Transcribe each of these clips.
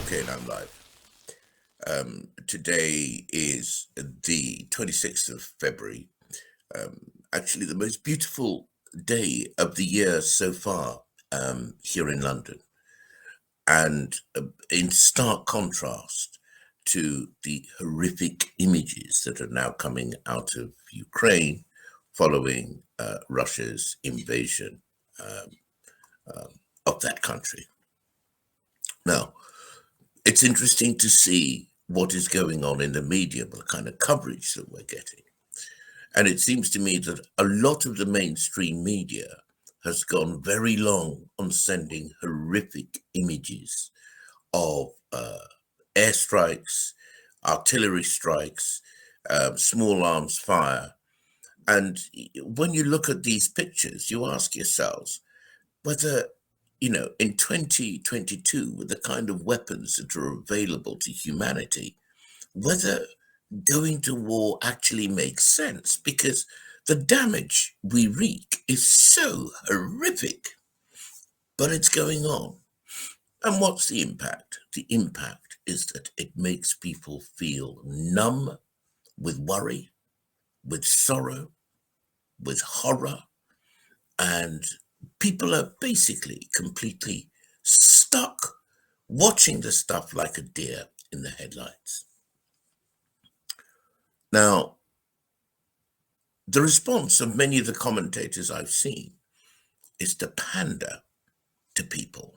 Okay, and I'm live. Today is the 26th of February. Actually, the most beautiful day of the year so far here in London. And in stark contrast to the horrific images that are now coming out of Ukraine following Russia's invasion um, of that country. Now, it's interesting to see what is going on in the media, the kind of coverage that we're getting. And it seems to me that a lot of the mainstream media has gone very long on sending horrific images of airstrikes, artillery strikes, small arms fire. And when you look at these pictures, you ask yourselves whether, in 2022, with the kind of weapons that are available to humanity, whether going to war actually makes sense, because the damage we wreak is so horrific, but it's going on. And what's the impact? The impact is that it makes people feel numb with worry, with sorrow, with horror, and people are basically completely stuck watching the stuff like a deer in the headlights. Now, the response of many of the commentators I've seen is to pander to people.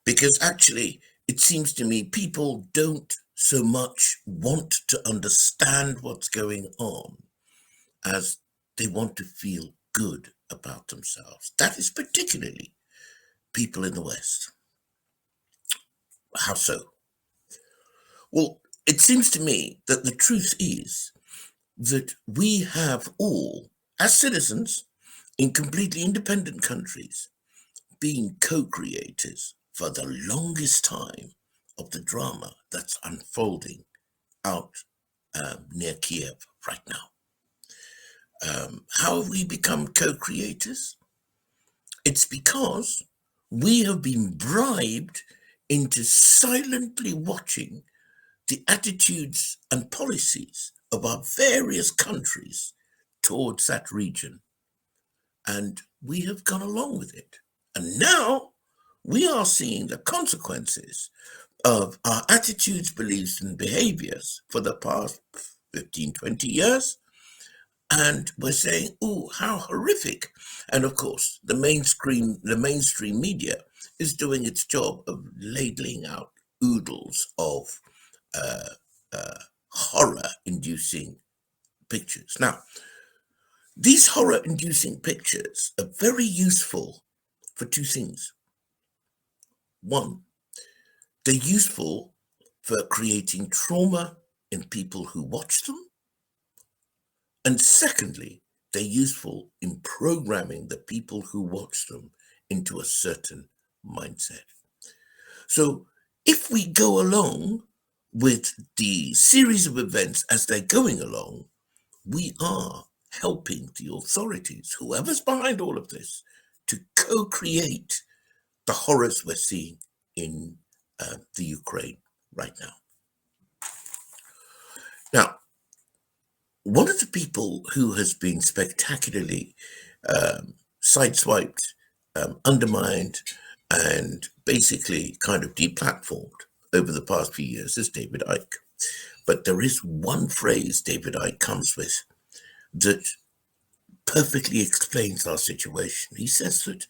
Because actually, it seems to me people don't so much want to understand what's going on as they want to feel good about themselves. That is particularly people in the West. How so? Well, it seems to me that the truth is that we have all, as citizens in completely independent countries, been co-creators for the longest time of the drama that's unfolding out near Kiev right now. How have we become co-creators? It's because we have been bribed into silently watching the attitudes and policies of our various countries towards that region. And we have gone along with it. And now we are seeing the consequences of our attitudes, beliefs, and behaviors for the past 15, 20 years. And we're saying, oh, how horrific. And of course, the mainstream media is doing its job of ladling out oodles of uh, horror-inducing pictures. Now, these horror-inducing pictures are very useful for two things. One, they're useful for creating trauma in people who watch them. And secondly, they're useful in programming the people who watch them into a certain mindset. So if we go along with the series of events as they're going along, we are helping the authorities, whoever's behind all of this, to co-create the horrors we're seeing in the Ukraine right now. Now, one of the people who has been spectacularly sideswiped, undermined, and basically kind of deplatformed over the past few years is David Icke. But there is one phrase David Icke comes with that perfectly explains our situation. He says that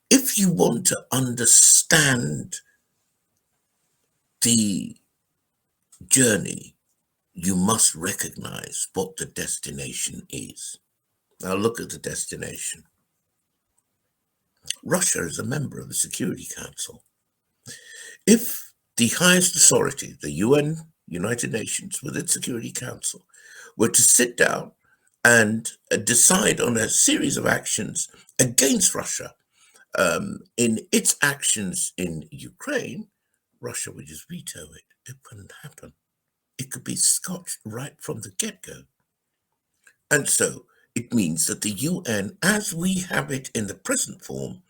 if you want to understand the journey, you must recognize what the destination is. Now look at the destination. Russia is a member of the Security Council. If the highest authority, the UN, United Nations, with its Security Council, were to sit down and decide on a series of actions against Russia in its actions in Ukraine, Russia would just veto it. It wouldn't happen. It could be scotched right from the get-go. And so it means that the UN, as we have it in the present form,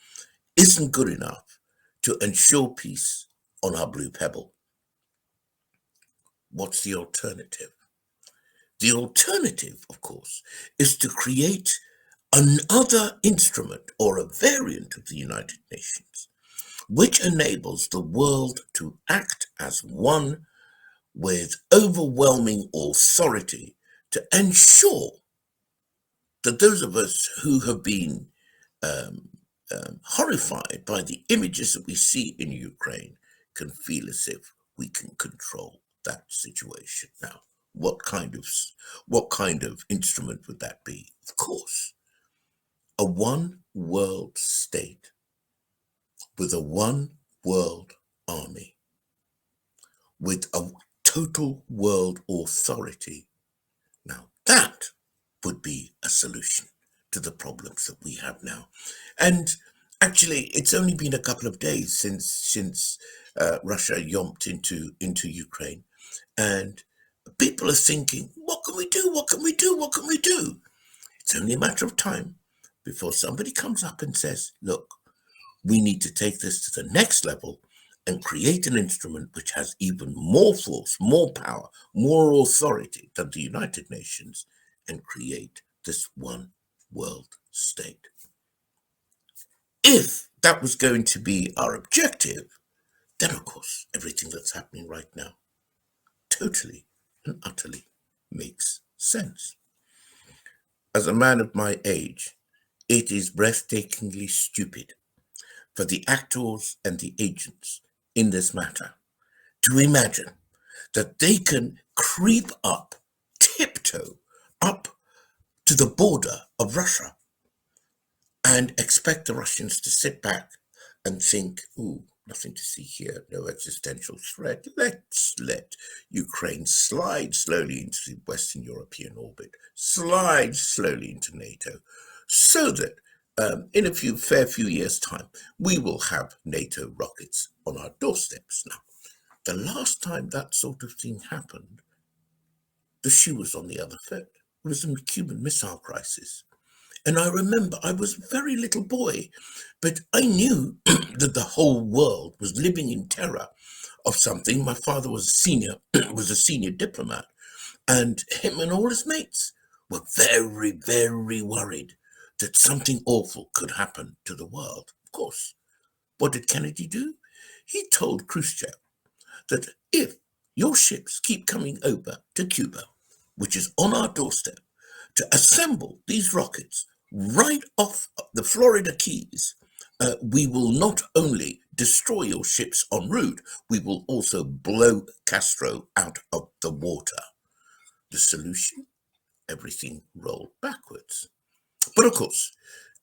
isn't good enough to ensure peace on our blue pebble. What's the alternative? The alternative, of course, is to create another instrument or a variant of the United Nations, which enables the world to act as one with overwhelming authority to ensure that those of us who have been um, horrified by the images that we see in Ukraine can feel as if we can control that situation. Now, what kind of instrument would that be? Of course, a one world state with a one world army, with a total world authority. Now, that would be a solution to the problems that we have now. And actually, it's only been a couple of days since Russia yomped into Ukraine, and people are thinking, "What can we do? What can we do? What can we do?" It's only a matter of time before somebody comes up and says, "Look, we need to take this to the next level and create an instrument which has even more force, more power, more authority than the United Nations, and create this one world state." If that was going to be our objective, then of course everything that's happening right now totally and utterly makes sense. As a man of my age, it is breathtakingly stupid for the actors and the agents in this matter to imagine that they can creep up, tiptoe up to the border of Russia and expect the Russians to sit back and think, "Ooh, nothing to see here, no existential threat. Let's let Ukraine slide slowly into the Western European orbit, slide slowly into NATO, so that in a fair few years' time, we will have NATO rockets on our doorsteps." Now, the last time that sort of thing happened, the shoe was on the other foot. It was the Cuban Missile Crisis. And I remember I was a very little boy, but I knew that the whole world was living in terror of something. My father was was a senior diplomat, and him and all his mates were very, very worried that something awful could happen to the world. Of course, what did Kennedy do? He told Khrushchev that if your ships keep coming over to Cuba, which is on our doorstep, to assemble these rockets right off the Florida Keys, we will not only destroy your ships en route, we will also blow Castro out of the water. The solution? Everything rolled backwards. But of course,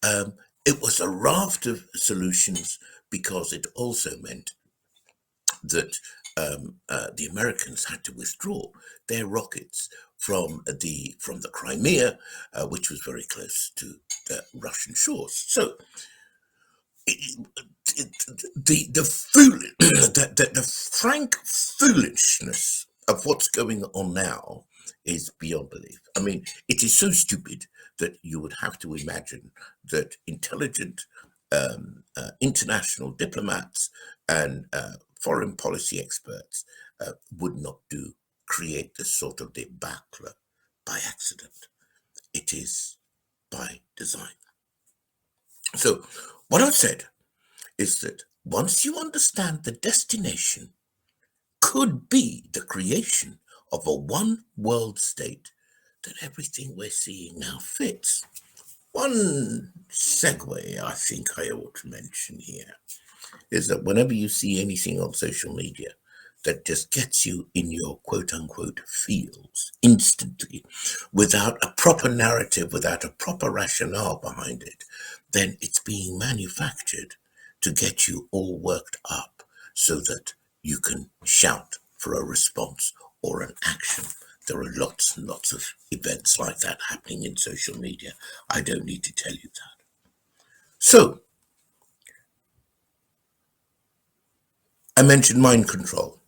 it was a raft of solutions because it also meant that the Americans had to withdraw their rockets from the Crimea, which was very close to the Russian shores. So the frank foolishness of what's going on now is beyond belief. I mean, it is so stupid that you would have to imagine that intelligent international diplomats and foreign policy experts would not create this sort of debacle by accident. It is by design. So what I've said is that once you understand the destination could be the creation of a one world state, then everything we're seeing now fits. One segue I think I ought to mention here is that whenever you see anything on social media that just gets you in your quote unquote feels instantly without a proper narrative, without a proper rationale behind it, then it's being manufactured to get you all worked up so that you can shout for a response or an action. There are lots and lots of events like that happening in social media. I don't need to tell you that. So, I mentioned mind control.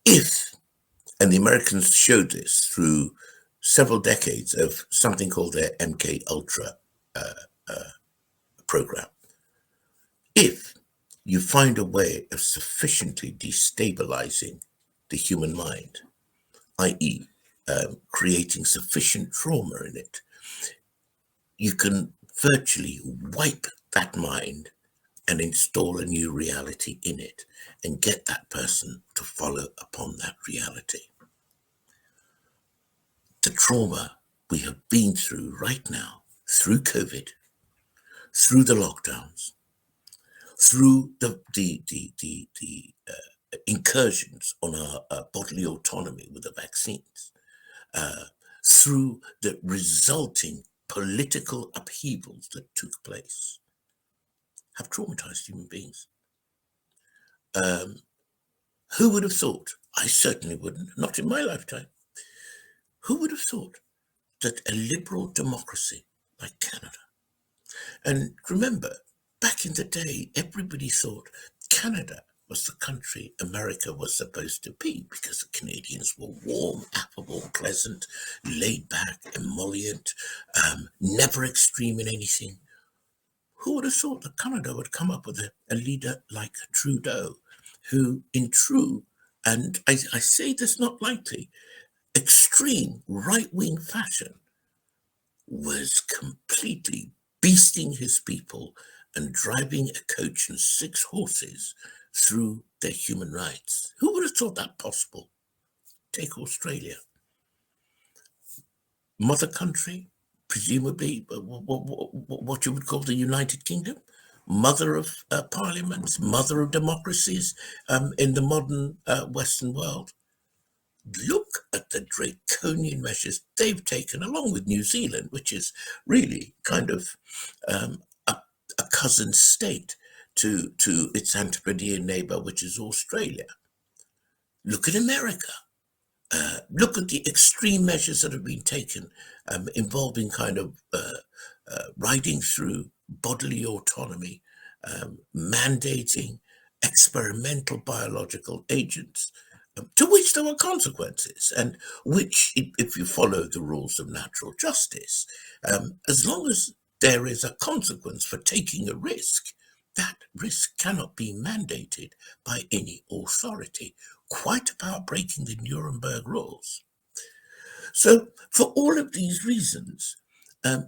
If, and the Americans showed this through several decades of something called their MK Ultra program. If you find a way of sufficiently destabilizing the human mind, i.e., creating sufficient trauma in it, you can virtually wipe that mind and install a new reality in it and get that person to follow upon that reality. The trauma we have been through right now, through COVID, through the lockdowns, through the incursions on our bodily autonomy with the vaccines, through the resulting political upheavals that took place, have traumatized human beings. Who would have thought? I certainly wouldn't, not in my lifetime. Who would have thought that a liberal democracy like Canada, and remember, back in the day, everybody thought Canada was the country America was supposed to be because the Canadians were warm, affable, pleasant, laid back, emollient, never extreme in anything. Who would have thought that Canada would come up with a leader like Trudeau, who in true, and I say this not lightly, extreme right-wing fashion, was completely beasting his people and driving a coach and 6 horses through their human rights. Who would have thought that possible? Take Australia. Mother country, presumably what you would call the United Kingdom, mother of parliaments, mother of democracies in the modern Western world. Look at the draconian measures they've taken, along with New Zealand, which is really kind of a cousin state to its Antipodean neighbor, which is Australia. Look at America. Look at the extreme measures that have been taken involving kind of riding through bodily autonomy, mandating experimental biological agents, to which there were consequences, and which, if you follow the rules of natural justice, as long as there is a consequence for taking a risk, that risk cannot be mandated by any authority, quite about breaking the Nuremberg rules. So, for all of these reasons,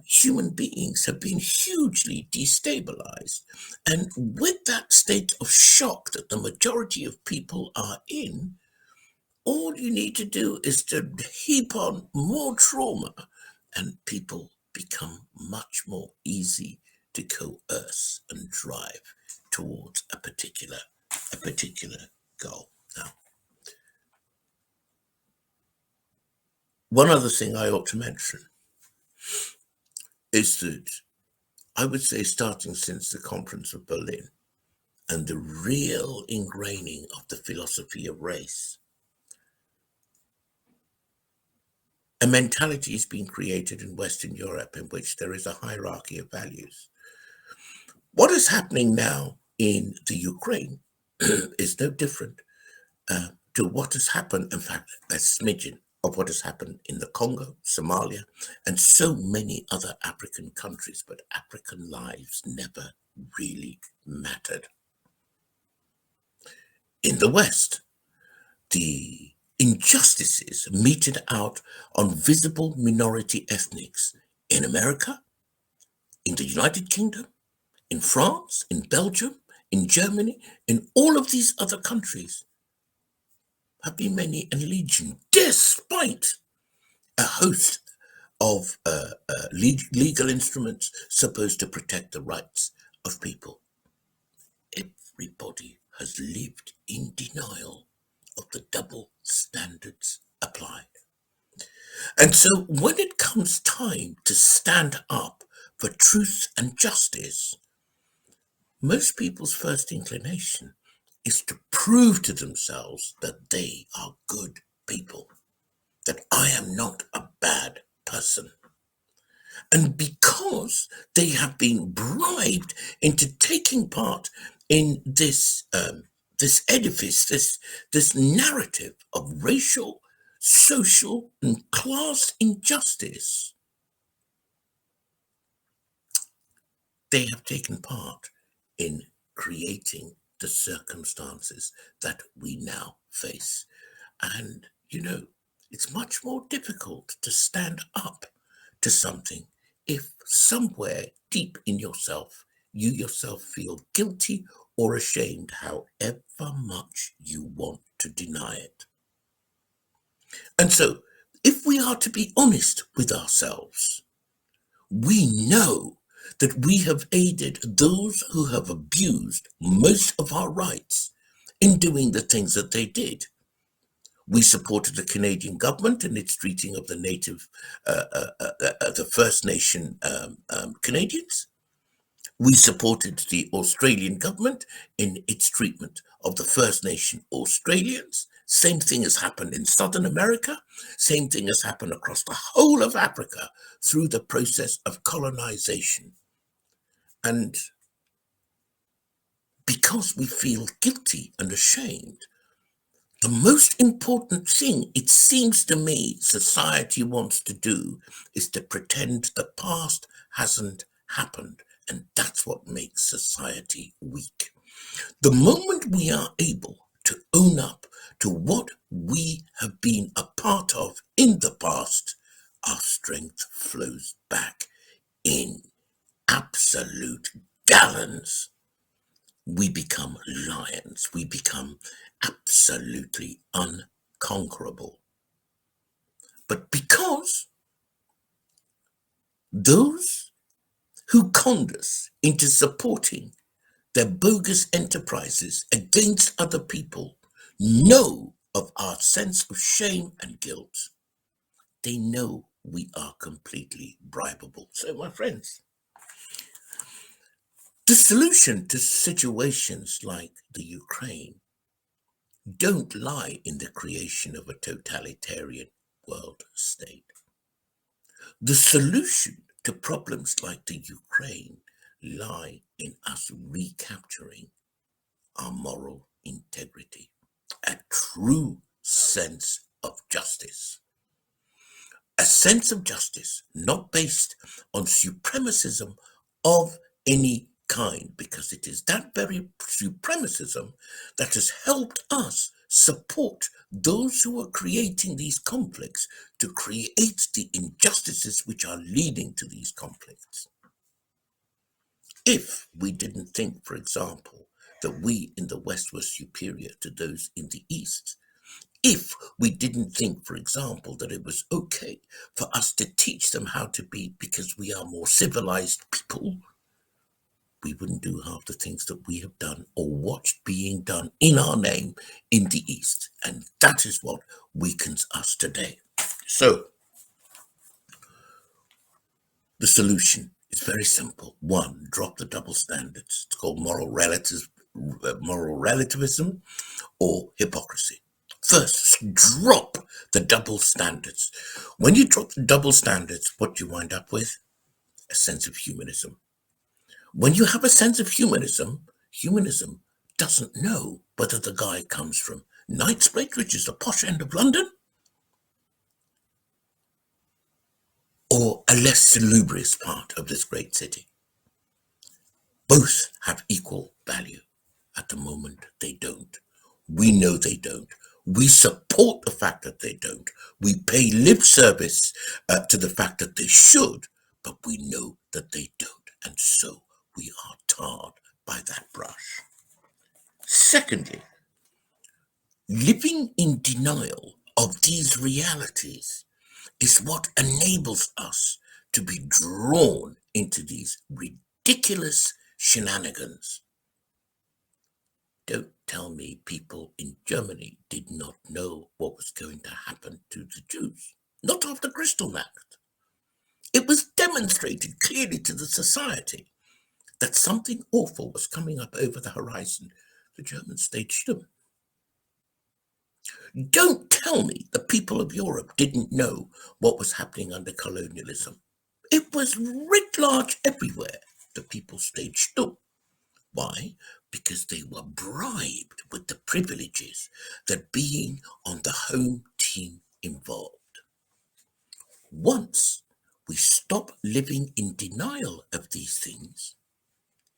human beings have been hugely destabilized. And with that state of shock that the majority of people are in, all you need to do is to heap on more trauma, and people become much more easy to coerce and drive towards a particular goal. Now, one other thing I ought to mention is that I would say, starting since the Conference of Berlin and the real ingraining of the philosophy of race, a mentality is being created in Western Europe in which there is a hierarchy of values. What is happening now in the Ukraine is no different to what has happened, in fact, a smidgen of what has happened in the Congo, Somalia, and so many other African countries, but African lives never really mattered. In the West, the injustices meted out on visible minority ethnics in America, in the United Kingdom, in France, in Belgium, in Germany, in all of these other countries have been many and legion, despite a host of legal instruments supposed to protect the rights of people. Everybody has lived in denial of the double standards applied. And so when it comes time to stand up for truth and justice, most people's first inclination is to prove to themselves that they are good people, that I am not a bad person. And because they have been bribed into taking part in this edifice, this narrative of racial, social, and class injustice, They have taken part in creating the circumstances that we now face. And, it's much more difficult to stand up to something if somewhere deep in yourself, you yourself feel guilty or ashamed, however much you want to deny it. And so, if we are to be honest with ourselves, we know that we have aided those who have abused most of our rights in doing the things that they did. We supported the Canadian government in its treating of the the First Nation Canadians. We supported the Australian government in its treatment of the First Nation Australians. Same thing has happened in Southern America. Same thing has happened across the whole of Africa through the process of colonization. And because we feel guilty and ashamed, the most important thing, it seems to me, society wants to do is to pretend the past hasn't happened. And that's what makes society weak. The moment we are able to own up to what we have been a part of in the past, our strength flows back in absolute gallons. We become lions. We become absolutely unconquerable. But because those who conned us into supporting their bogus enterprises against other people know of our sense of shame and guilt, they know we are completely bribable. So, my friends, the solution to situations like the Ukraine don't lie in the creation of a totalitarian world state. The solution to problems like the Ukraine lie in us recapturing our moral integrity, a true sense of justice. A sense of justice not based on supremacism of any kind, because it is that very supremacism that has helped us support those who are creating these conflicts to create the injustices which are leading to these conflicts. If we didn't think, for example, that we in the West were superior to those in the East, if we didn't think, for example, that it was okay for us to teach them how to be because we are more civilized people, we wouldn't do half the things that we have done or watched being done in our name in the East. And that is what weakens us today. So, the solution is very simple. One, drop the double standards. It's called moral relativism or hypocrisy. First, drop the double standards. When you drop the double standards, what do you wind up with? A sense of humanism. When you have a sense of humanism, humanism doesn't know whether the guy comes from Knightsbridge, which is the posh end of London, or a less salubrious part of this great city. Both have equal value. At the moment, they don't. We know they don't. We support the fact that they don't. We pay lip service to the fact that they should, but we know that they don't. And so we are tarred by that brush. Secondly, living in denial of these realities is what enables us to be drawn into these ridiculous shenanigans. Don't tell me people in Germany did not know what was going to happen to the Jews. Not after Kristallnacht. It was demonstrated clearly to the society that something awful was coming up over the horizon. The Germans stayed stum. Don't tell me the people of Europe didn't know what was happening under colonialism. It was writ large everywhere. The people stayed stum. Why? Because they were bribed with the privileges that being on the home team involved. Once we stop living in denial of these things,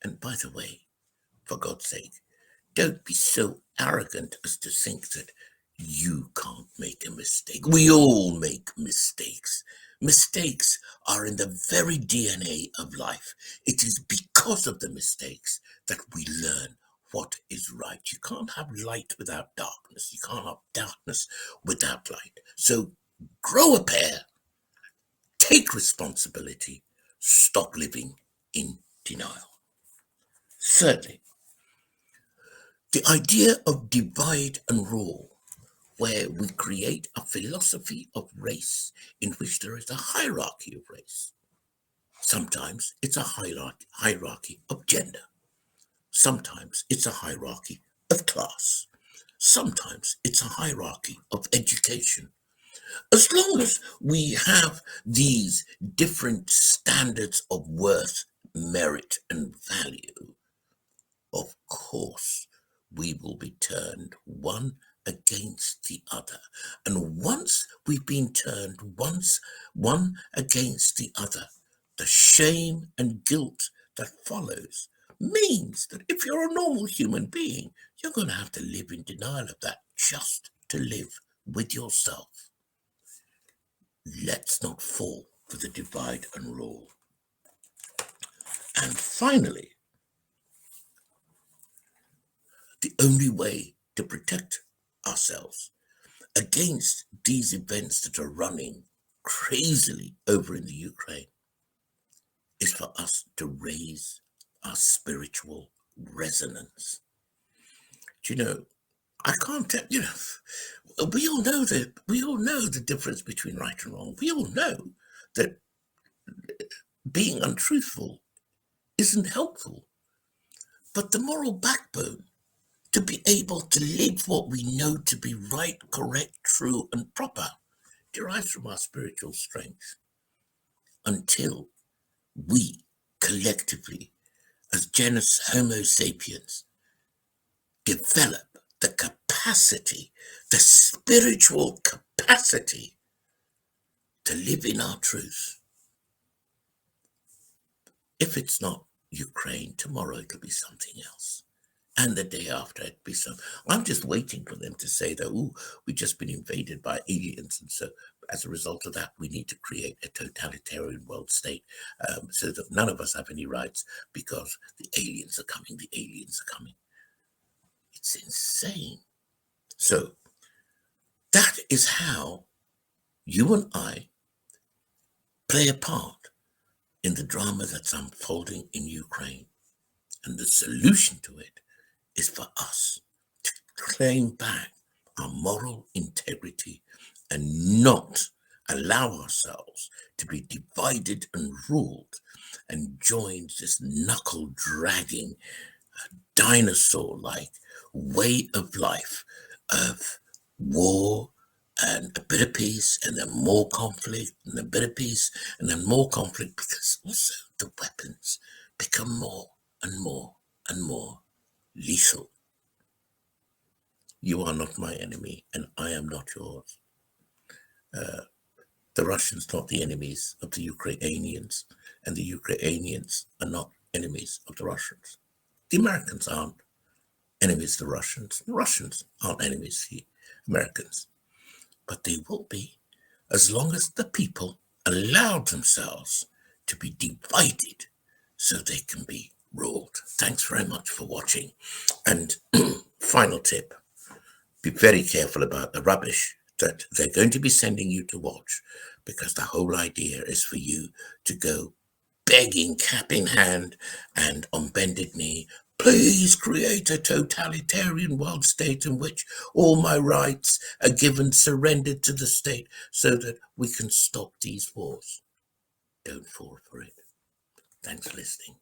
And by the way, for God's sake, don't be so arrogant as to think that you can't make a mistake. We all make mistakes. Mistakes are in the very DNA of life. It is because of the mistakes that we learn what is right. You can't have light without darkness. You can't have darkness without light. So grow a pair, take responsibility, stop living in denial. Thirdly, the idea of divide and rule, where we create a philosophy of race in which there is a hierarchy of race. Sometimes it's a hierarchy of gender. Sometimes it's a hierarchy of class. Sometimes it's a hierarchy of education. As long as we have these different standards of worth, merit, and value, of course, we will be turned one against the other. And once we've been turned one against the other, the shame and guilt that follows means that if you're a normal human being, you're going to have to live in denial of that just to live with yourself. Let's not fall for the divide and rule. And finally, the only way to protect ourselves against these events that are running crazily over in the Ukraine is for us to raise our spiritual resonance. Do you know, I can't tell, we all know the difference between right and wrong. We all know that being untruthful isn't helpful. But the moral backbone to be able to live what we know to be right, correct, true, and proper derives from our spiritual strength. Until we collectively, as genus Homo sapiens, develop the capacity, the spiritual capacity to live in our truth. If it's not Ukraine, tomorrow it'll be something else. And the day after it'll be some. I'm just waiting for them to say that, we've just been invaded by aliens. And so as a result of that, we need to create a totalitarian world state so that none of us have any rights because the aliens are coming, It's insane. So that is how you and I play a part in the drama that's unfolding in Ukraine. And the solution to it is for us to claim back our moral integrity and not allow ourselves to be divided and ruled and join this knuckle-dragging, dinosaur-like way of life of war and a bit of peace and then more conflict and a bit of peace and then more conflict, because also the weapons become more and more and more lethal. You are not my enemy and I am not yours. The Russians are not the enemies of the Ukrainians, and the Ukrainians are not enemies of the Russians. The Americans aren't enemies of the Russians. The Russians aren't enemies of the Americans. But they will be as long as the people allow themselves to be divided so they can be ruled. Thanks very much for watching. And final tip, be very careful about the rubbish that they're going to be sending you to watch, because the whole idea is for you to go begging, cap in hand and on bended knee, please create a totalitarian world state in which all my rights are given, surrendered to the state so that we can stop these wars. Don't fall for it. Thanks for listening.